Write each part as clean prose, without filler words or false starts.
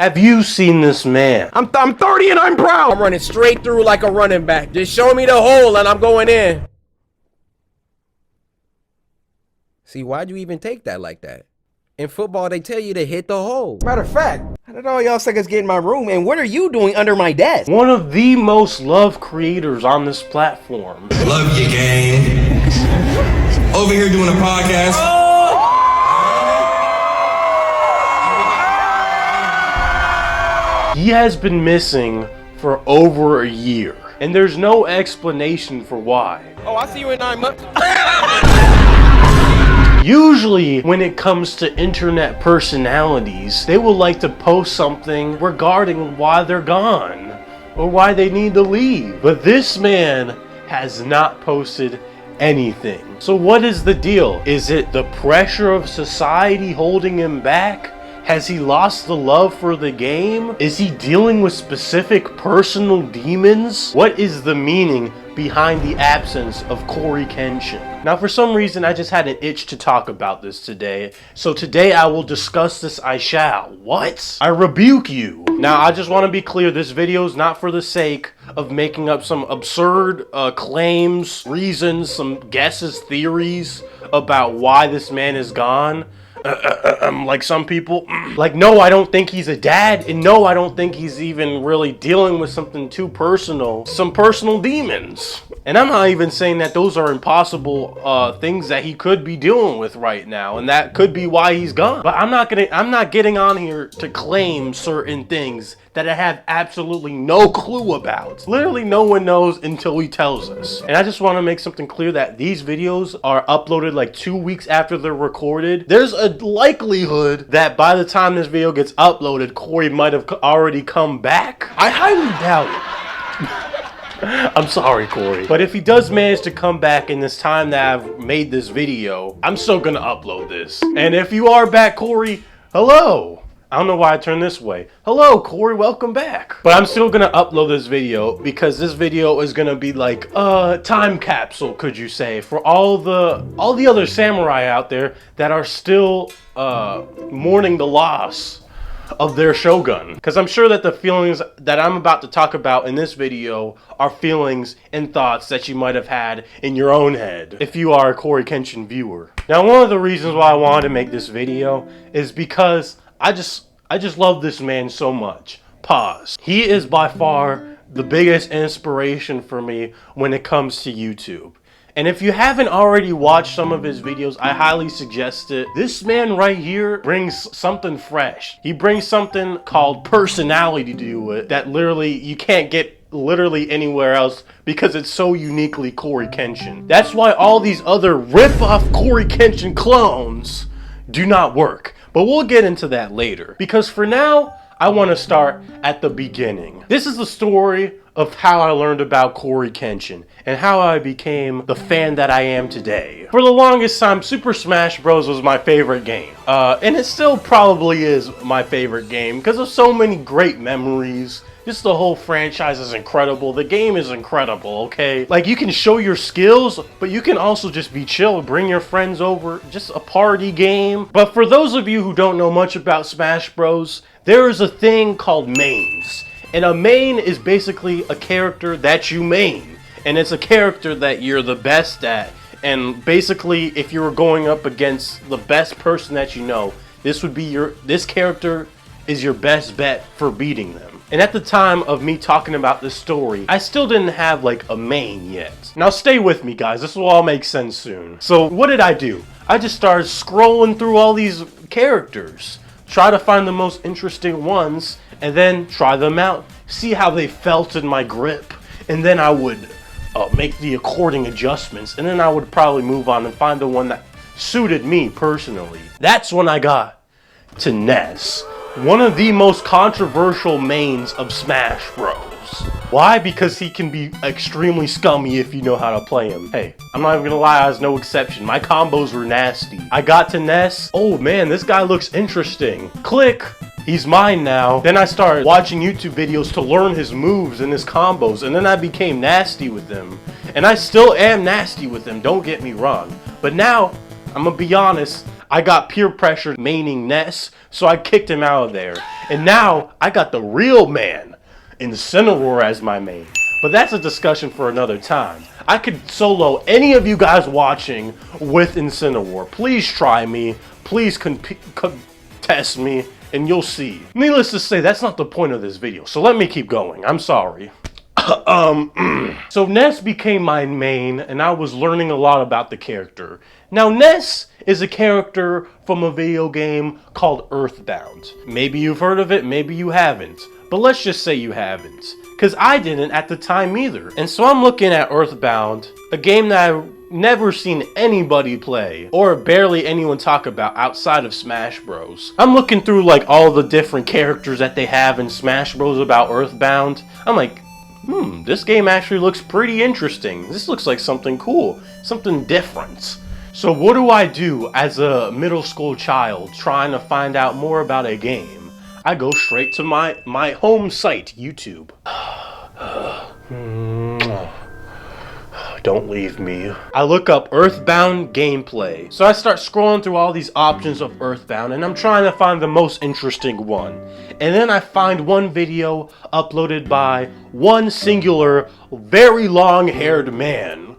Have you seen this man? I'm 30 and I'm proud. I'm running straight through like a running back. Just show me the hole and I'm going in. See, why'd you even take that like that? In football, they tell you to hit the hole. Matter of fact, how did all y'all suckers get in my room and what are you doing under my desk? One of the most loved creators on this platform. Love you, gang. Over here doing a podcast. He has been missing for over a year, and there's no explanation for why. Oh, I'll see you in 9 months. Usually, when it comes to internet personalities, they will like to post something regarding why they're gone or why they need to leave. But this man has not posted anything. So what is the deal? Is it the pressure of society holding him back? Has he lost the love for the game? Is he dealing with specific personal demons? What is the meaning behind the absence of coryxkenshin? Now, for some reason, I just had an itch to talk about this today. So today I will discuss this. I shall. What? I rebuke you. Now, I just want to be clear. This video is not for the sake of making up some absurd claims, reasons, some guesses, theories about why this man is gone. Like some people, like, no, I don't think he's a dad, and no, I don't think he's even really dealing with something too personal, some personal demons. And I'm not even saying that those are impossible things that he could be dealing with right now, and that could be why he's gone. But I'm not getting on here to claim certain things that I have absolutely no clue about. Literally no one knows until he tells us. And I just want to make something clear that these videos are uploaded like 2 weeks after they're recorded. There's a likelihood that by the time this video gets uploaded, Cory might have already come back. I highly doubt it. I'm sorry, Cory. But if he does manage to come back in this time that I've made this video, I'm still gonna upload this. And if you are back, Cory, hello. I don't know why I turned this way. Hello, Cory, welcome back. But I'm still gonna upload this video because this video is gonna be like a time capsule, could you say, for all the other samurai out there that are still mourning the loss of their shogun. Because I'm sure that the feelings that I'm about to talk about in this video are feelings and thoughts that you might have had in your own head if you are a coryxkenshin viewer. Now, one of the reasons why I wanted to make this video is because I just love this man so much. Pause. He is by far the biggest inspiration for me when it comes to YouTube. And if you haven't already watched some of his videos, I highly suggest it. This man right here brings something fresh. He brings something called personality to it that literally you can't get literally anywhere else because it's so uniquely coryxkenshin. That's why all these other rip-off coryxkenshin clones do not work. But we'll get into that later, because for now, I want to start at the beginning. This is the story of how I learned about coryxkenshin and how I became the fan that I am today. For the longest time, Super Smash Bros. Was my favorite game. And it still probably is my favorite game because of so many great memories. Just the whole franchise is incredible. The game is incredible, okay? Like, you can show your skills, but you can also just be chill, bring your friends over, just a party game. But for those of you who don't know much about Smash Bros, there is a thing called mains. And a main is basically a character that you main. And it's a character that you're the best at. And basically, if you were going up against the best person that you know, this character is your best bet for beating them. And at the time of me talking about this story, I still didn't have like a main yet. Now stay with me, guys, this will all make sense soon. So what did I do? I just started scrolling through all these characters, try to find the most interesting ones, and then try them out, see how they felt in my grip, and then I would make the according adjustments, and then I would probably move on and find the one that suited me personally. That's when I got to Ness. One of the most controversial mains of Smash Bros. Why? Because he can be extremely scummy if you know how to play him. Hey, I'm not even gonna lie, I was no exception. My combos were nasty. I got to Ness. Oh man, this guy looks interesting. Click. He's mine now. Then I started watching YouTube videos to learn his moves and his combos, and then I became nasty with them. And I still am nasty with them, don't get me wrong. But now, I'm gonna be honest, I got peer pressure maining Ness, so I kicked him out of there. And now I got the real man, Incineroar, as my main. But that's a discussion for another time. I could solo any of you guys watching with Incineroar. Please try me. Please contest me, and you'll see. Needless to say, that's not the point of this video, so let me keep going. I'm sorry. So Ness became my main, and I was learning a lot about the character. Now, Ness is a character from a video game called Earthbound. Maybe you've heard of it, maybe you haven't. But let's just say you haven't, because I didn't at the time either. And so I'm looking at Earthbound, a game that I've never seen anybody play, or barely anyone talk about outside of Smash Bros. I'm looking through like all the different characters that they have in Smash Bros about Earthbound. I'm like, this game actually looks pretty interesting. This looks like something cool, something different. So what do I do as a middle school child trying to find out more about a game? I go straight to my home site, YouTube. Don't leave me. I look up Earthbound gameplay. So I start scrolling through all these options of Earthbound, and I'm trying to find the most interesting one. And then I find one video uploaded by one singular, very long-haired man.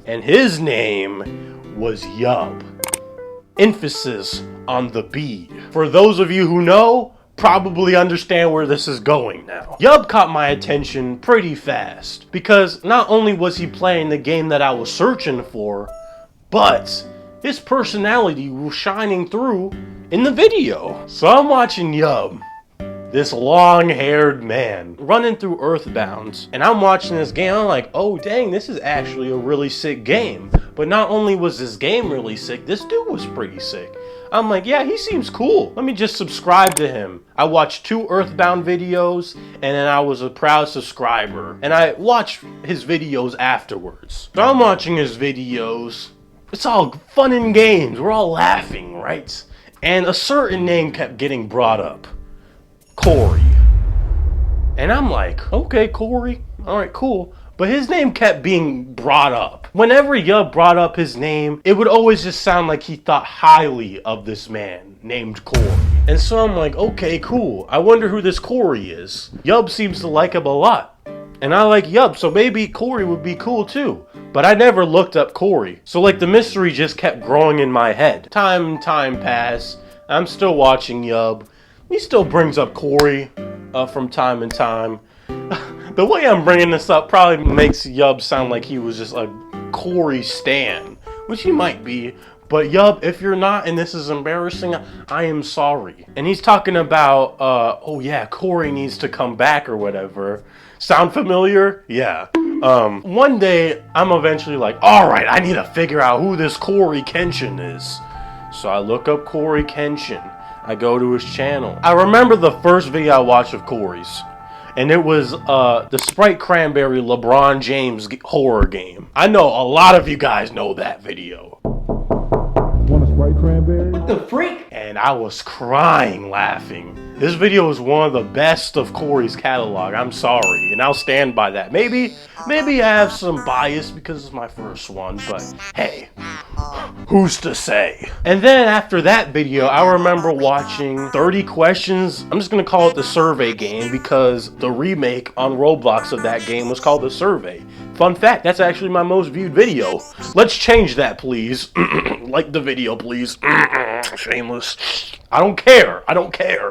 And his name was Yub. Emphasis on the B. For those of you who know, probably understand where this is going now. Yub caught my attention pretty fast, because not only was he playing the game that I was searching for, but his personality was shining through in the video. So I'm watching Yub, this long-haired man, running through Earthbound, and I'm watching this game, I'm like, oh dang, this is actually a really sick game. But not only was this game really sick, this dude was pretty sick. I'm like, yeah, he seems cool. Let me just subscribe to him. I watched 2 Earthbound videos, and then I was a proud subscriber. And I watched his videos afterwards. So I'm watching his videos. It's all fun and games. We're all laughing, right? And a certain name kept getting brought up. Cory. And I'm like, okay, Cory. All right, cool. But his name kept being brought up. Whenever Yub brought up his name, it would always just sound like he thought highly of this man named Cory. And so I'm like, okay, cool. I wonder who this Cory is. Yub seems to like him a lot. And I like Yub, so maybe Cory would be cool too. But I never looked up Cory. So like the mystery just kept growing in my head. Time passed. I'm still watching Yub. He still brings up Cory from time to time. The way I'm bringing this up probably makes Yub sound like he was just a Cory stan, which he might be. But Yub, if you're not and this is embarrassing, I am sorry. And he's talking about, oh yeah, Cory needs to come back or whatever. Sound familiar? Yeah. One day, I'm eventually like, alright, I need to figure out who this coryxkenshin is. So I look up coryxkenshin. I go to his channel. I remember the first video I watched of Cory's. And it was the Sprite Cranberry LeBron James horror game. I know a lot of you guys know that video. Want a Sprite Cranberry? What the freak? And I was crying laughing. This video is one of the best of Cory's catalog. I'm sorry, and I'll stand by that. Maybe I have some bias because it's my first one, but hey, who's to say? And then after that video, I remember watching 30 questions. I'm just gonna call it the survey game because the remake on Roblox of that game was called the survey. Fun fact, that's actually my most viewed video. Let's change that, please. Like the video, please. Shameless. I don't care.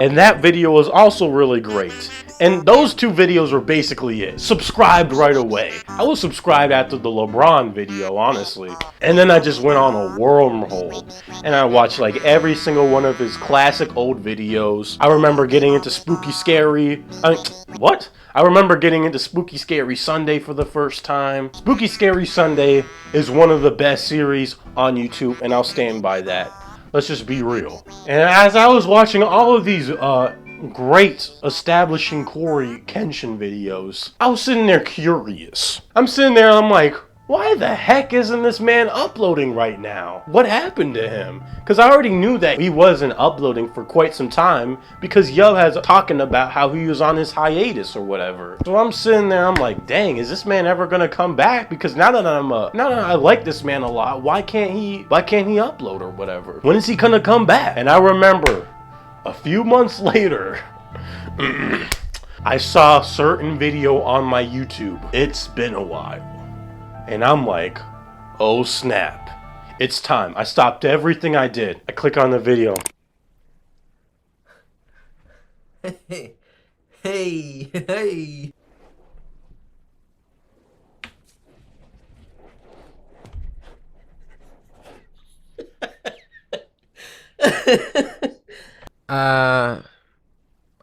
And that video was also really great. And those 2 videos were basically it. Subscribed right away. I was subscribed after the LeBron video, honestly. And then I just went on a wormhole. And I watched like every single one of his classic old videos. I remember getting into I remember getting into Spooky Scary Sunday for the first time. Spooky Scary Sunday is one of the best series on YouTube, and I'll stand by that. Let's just be real. And as I was watching all of these great establishing coryxkenshin videos, I was sitting there curious. I'm sitting there and I'm like, why the heck isn't this man uploading right now? What happened to him? Because I already knew that he wasn't uploading for quite some time because Yo has talking about how he was on his hiatus or whatever. So I'm sitting there, I'm like, dang, is this man ever gonna come back? Because now that I like this man a lot, why can't he upload or whatever? When is he gonna come back? And I remember a few months later, I saw a certain video on my YouTube. It's been a while. And I'm like, oh snap, it's time. I stopped everything I did. I click on the video. Hey.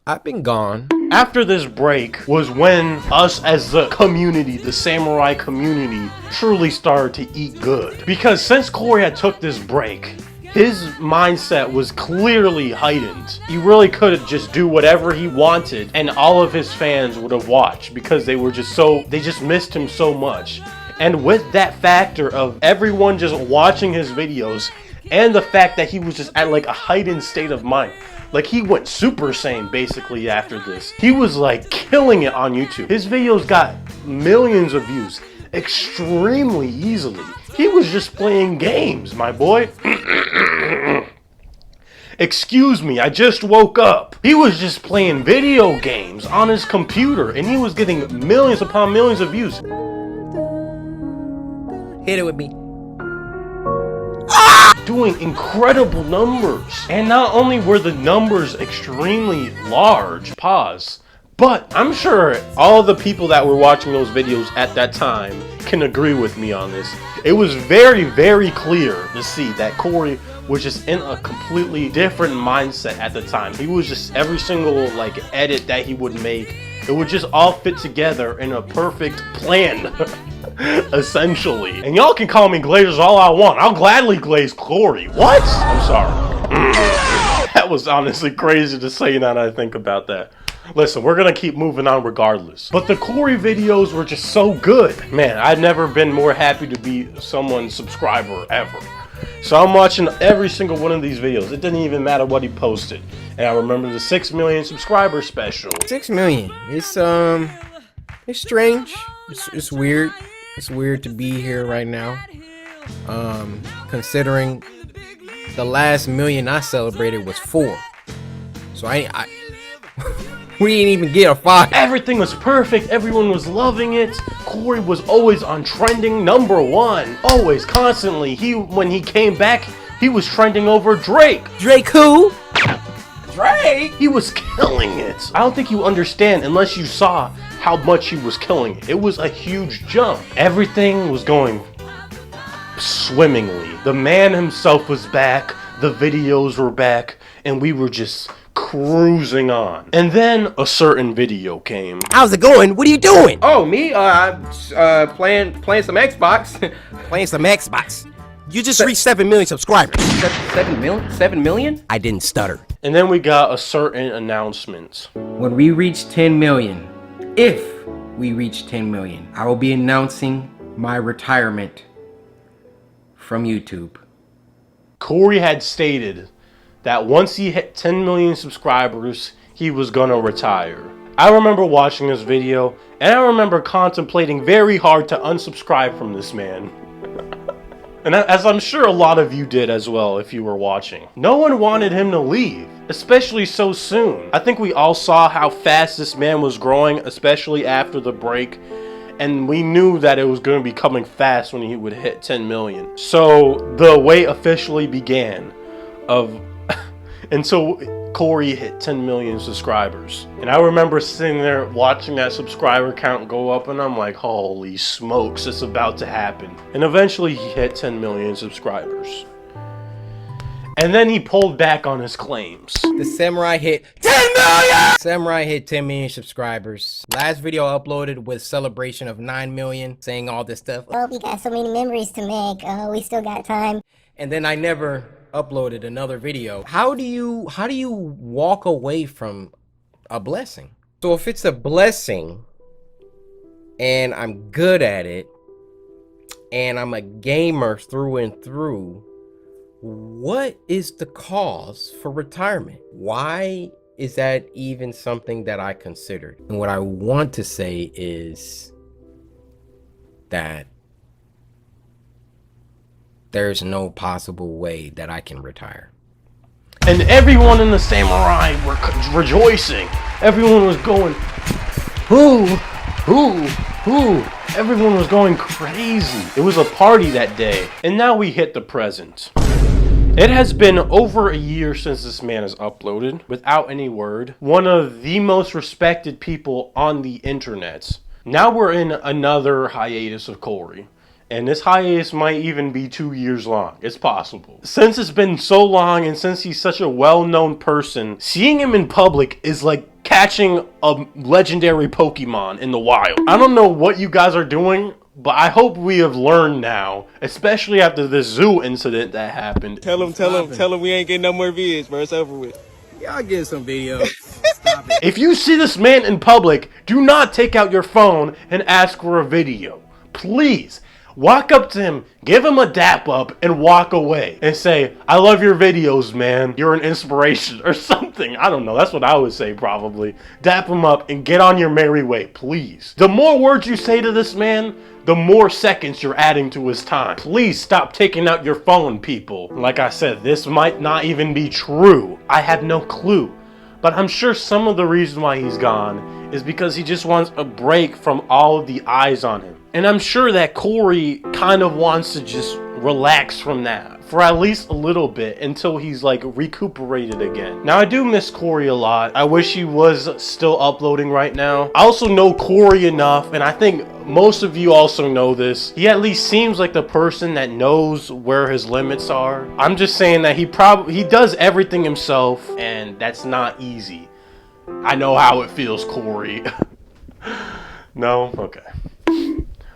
I've been gone. After this break was when us as the community, the samurai community, truly started to eat good. Because since Cory had took this break, his mindset was clearly heightened. He really could have just do whatever he wanted and all of his fans would have watched because they just missed him so much. And with that factor of everyone just watching his videos and the fact that he was just at like a heightened state of mind, like he went Super Saiyan basically after this. He was like killing it on YouTube. His videos got millions of views extremely easily. He was just playing games, my boy. Excuse me, I just woke up. He was just playing video games on his computer and he was getting millions upon millions of views. Hit it with me. Doing incredible numbers. And not only were the numbers extremely large, but I'm sure all the people that were watching those videos at that time can agree with me on this. It was very, very clear to see that Cory was just in a completely different mindset at the time. He was just, every single like edit that he would make, it would just all fit together in a perfect plan. Essentially. And y'all can call me Glazers all I want. I'll gladly glaze Cory. What? I'm sorry. That was honestly crazy to say now that I think about that. Listen, we're gonna keep moving on regardless. But the Cory videos were just so good. Man, I've never been more happy to be someone's subscriber ever. So I'm watching every single one of these videos. It didn't even matter what he posted. And I remember the 6 million subscriber special. 6 million. It's strange. It's weird. It's weird to be here right now. Considering the last million I celebrated was 4. So I we didn't even get a 5. Everything was perfect. Everyone was loving it. Cory was always on trending #1. Always, constantly. When he came back, he was trending over Drake. Drake who? Drake? He was killing it. I don't think you understand unless you saw how much he was killing it. It was a huge jump. Everything was going swimmingly. The man himself was back. The videos were back. And we were just cruising on. And then a certain video came. How's it going? What are you doing? Oh, me? Playing some Xbox. Playing some Xbox. You just reached 7 million subscribers. 7 million? 7 million? I didn't stutter. And then we got a certain announcement. When we reach 10 million, if we reach 10 million, I will be announcing my retirement from YouTube. Cory had stated that once he hit 10 million subscribers, he was gonna retire. I remember watching this video, and I remember contemplating very hard to unsubscribe from this man. And as I'm sure a lot of you did as well if you were watching. No one wanted him to leave, especially so soon. I think we all saw how fast this man was growing, especially after the break. And we knew that it was going to be coming fast when he would hit 10 million. So the wait officially began until Cory hit 10 million subscribers. And I remember sitting there watching that subscriber count go up, and I'm like, holy smokes, it's about to happen. And eventually he hit 10 million subscribers. And then he pulled back on his claims. The Samurai hit 10 million! Samurai hit 10 million subscribers. Last video uploaded was celebration of 9 million, saying all this stuff. Oh, we got so many memories to make. Oh, we still got time. And then I never uploaded another video. How do you walk away from a blessing? So if it's a blessing and I'm good at it, and I'm a gamer through and through, what is the cause for retirement? Why is that even something that I considered? And what I want to say is that there's no possible way that I can retire. And everyone in the samurai were rejoicing. Everyone was going, who? Everyone was going crazy. It was a party that day. And now we hit the present. It has been over a year since this man has uploaded, without any word. One of the most respected people on the internet. Now we're in another hiatus of Cory. And this hiatus might even be 2 years long. It's possible. Since it's been so long and since he's such a well-known person, seeing him in public is like catching a legendary Pokemon in the wild. I don't know what you guys are doing, but I hope we have learned now, especially after this zoo incident that happened. Tell him we ain't getting no more vids, bro. It's over with. Y'all getting some videos. If you see this man in public, do not take out your phone and ask for a video. Please. Walk up to him, give him a dap up, and walk away. And say, I love your videos, man. You're an inspiration, or something. I don't know. That's what I would say, probably. Dap him up and get on your merry way, please. The more words you say to this man, the more seconds you're adding to his time. Please stop taking out your phone, people. Like I said, this might not even be true. I have no clue. But I'm sure some of the reason why he's gone is because he just wants a break from all of the eyes on him. And I'm sure that Cory kind of wants to just relax from that for at least a little bit until he's like recuperated again. Now I do miss Cory a lot. I wish he was still uploading right now. I also know Cory enough, and I think most of you also know this. He at least seems like the person that knows where his limits are. I'm just saying that he does everything himself, and that's not easy. I know how it feels, Cory. No? Okay.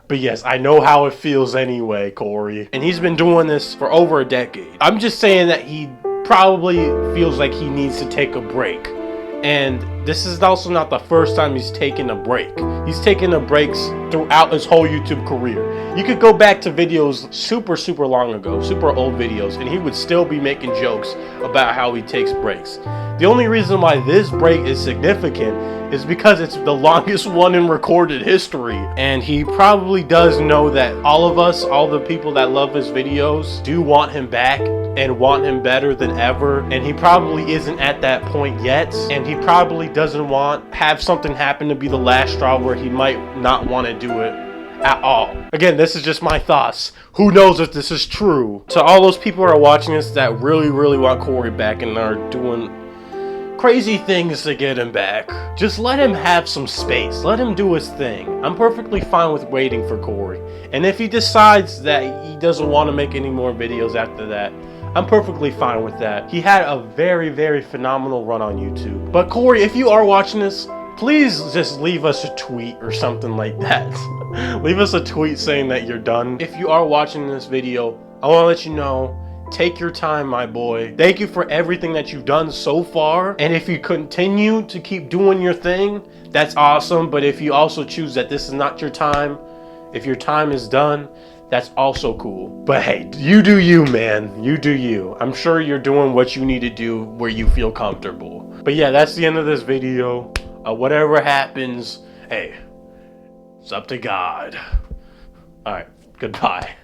But yes, I know how it feels anyway, Cory. And he's been doing this for over a decade. I'm just saying that he probably feels like he needs to take a break. And this is also not the first time he's taken a break. He's taken a breaks throughout his whole YouTube career. You could go back to videos super long ago, super old videos, and he would still be making jokes about how he takes breaks. The only reason why this break is significant is because it's the longest one in recorded history. And he probably does know that all of us, all the people that love his videos, do want him back and want him better than ever. And he probably isn't at that point yet. And he probably doesn't have something happen to be the last straw where he might not want to do it at all. Again, this is just my thoughts. Who knows if this is true? To all those people who are watching this that really want Cory back and are doing crazy things to get him back, just let him have some space. Let him do his thing. I'm perfectly fine with waiting for Cory. And if he decides that he doesn't want to make any more videos after that, I'm perfectly fine with that. He had a very phenomenal run on YouTube. But Cory, if you are watching this, please just leave us a tweet or something like that. Leave us a tweet saying that you're done. If you are watching this video, I want to let you know, take your time, my boy. Thank you for everything that you've done so far. And if you continue to keep doing your thing, that's awesome. But if you also choose that this is not your time, if your time is done, that's also cool. But hey, you do you, man. You do you. I'm sure you're doing what you need to do where you feel comfortable. But yeah, that's the end of this video. Whatever happens, hey, it's up to God. All right, goodbye.